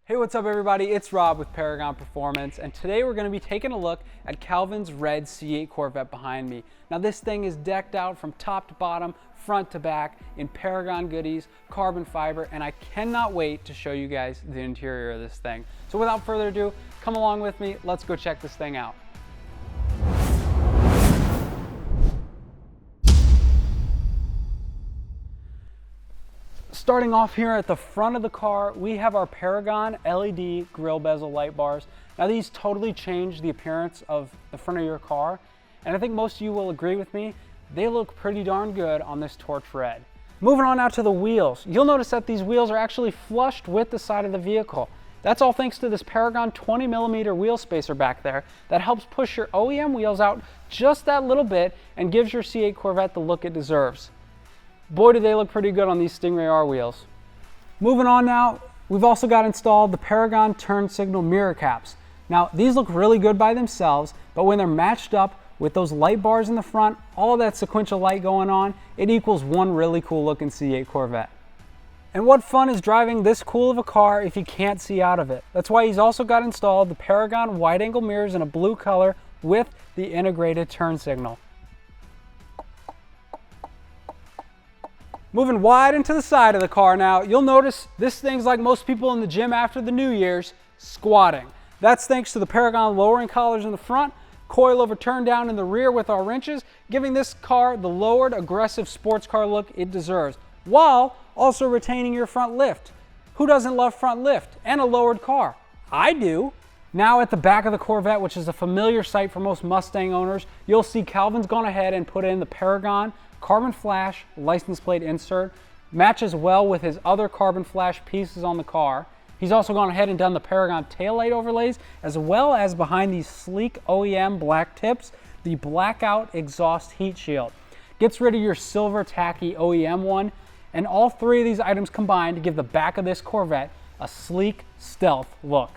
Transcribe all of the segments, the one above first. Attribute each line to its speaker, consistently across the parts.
Speaker 1: Hey, what's up everybody? It's Rob with Paragon Performance, and today we're going to be taking a look at Calvin's red C8 Corvette behind me. Now this thing is decked out from top to bottom, front to back, in Paragon goodies, carbon fiber, and I cannot wait to show you guys the interior of this thing. So without further ado, come along with me, let's go check this thing out. Starting off here at the front of the car, we have our Paragon LED grill bezel light bars. Now these totally change the appearance of the front of your car, and I think most of you will agree with me, they look pretty darn good on this torch red. Moving on out to the wheels, you'll notice that these wheels are actually flushed with the side of the vehicle. That's all thanks to this Paragon 20mm wheel spacer back there that helps push your OEM wheels out just that little bit and gives your C8 Corvette the look it deserves. Boy, do they look pretty good on these Stingray R wheels. Moving on now, we've also got installed the Paragon turn signal mirror caps. Now, these look really good by themselves, but when they're matched up with those light bars in the front, all of that sequential light going on, it equals one really cool looking C8 Corvette. And what fun is driving this cool of a car if you can't see out of it? That's why he's also got installed the Paragon wide angle mirrors in a blue color with the integrated turn signal. Moving wide into the side of the car now, you'll notice this thing's like most people in the gym after the New Year's, squatting. That's thanks to the Paragon lowering collars in the front, coilover turn down in the rear with our wrenches, giving this car the lowered aggressive sports car look it deserves, while also retaining your front lift. Who doesn't love front lift and a lowered car? I do. Now at the back of the Corvette, which is a familiar sight for most Mustang owners, you'll see Calvin's gone ahead and put in the Paragon carbon flash license plate insert. Matches well with his other carbon flash pieces on the car. He's also gone ahead and done the Paragon taillight overlays, as well as behind these sleek OEM black tips, the blackout exhaust heat shield. Gets rid of your silver tacky OEM one, and all three of these items combined to give the back of this Corvette a sleek stealth look.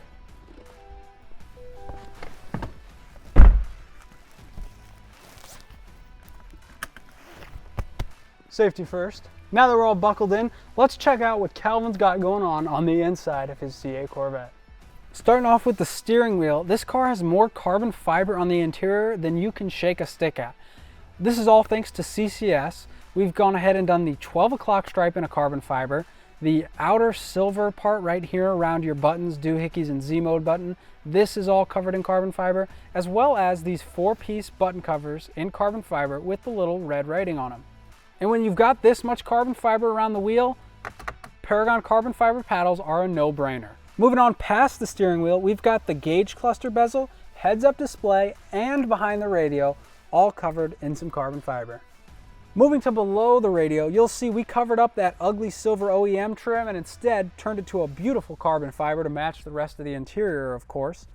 Speaker 1: Safety first. Now that we're all buckled in, let's check out what Calvin's got going on the inside of his C8 Corvette. Starting off with the steering wheel, this car has more carbon fiber on the interior than you can shake a stick at. This is all thanks to CCS. We've gone ahead and done the 12 o'clock stripe in a carbon fiber. The outer silver part right here around your buttons, doohickeys and Z mode button, this is all covered in carbon fiber, as well as these 4-piece button covers in carbon fiber with the little red writing on them. And when you've got this much carbon fiber around the wheel, Paragon carbon fiber paddles are a no-brainer. Moving on past the steering wheel, we've got the gauge cluster bezel, heads-up display, and behind the radio, all covered in some carbon fiber. Moving to below the radio, you'll see we covered up that ugly silver OEM trim and instead turned it to a beautiful carbon fiber to match the rest of the interior, of course.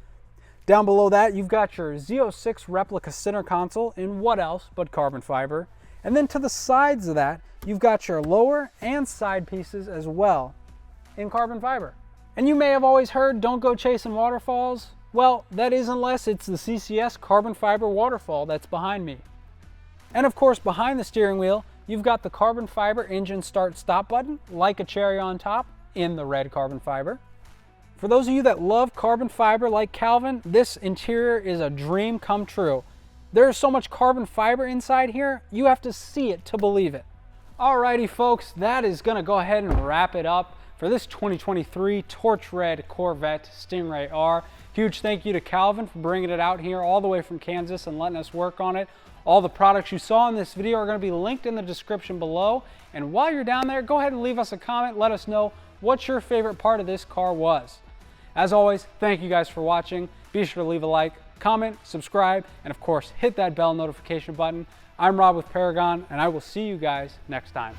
Speaker 1: Down below that, you've got your Z06 replica center console in what else but carbon fiber. And then to the sides of that, you've got your lower and side pieces as well in carbon fiber. And you may have always heard, don't go chasing waterfalls. Well, that is unless it's the CCS carbon fiber waterfall that's behind me. And of course, behind the steering wheel, you've got the carbon fiber engine start stop button, like a cherry on top, in the red carbon fiber. For those of you that love carbon fiber like Calvin, this interior is a dream come true. There's so much carbon fiber inside here, you have to see it to believe it. Alrighty folks, that is gonna go ahead and wrap it up for this 2023 Torch Red Corvette Stingray R. Huge thank you to Calvin for bringing it out here all the way from Kansas and letting us work on it. All the products you saw in this video are gonna be linked in the description below. And while you're down there, go ahead and leave us a comment, let us know what your favorite part of this car was. As always, thank you guys for watching. Be sure to leave a like, comment, subscribe, and of course, hit that bell notification button. I'm Rob with Paragon, and I will see you guys next time.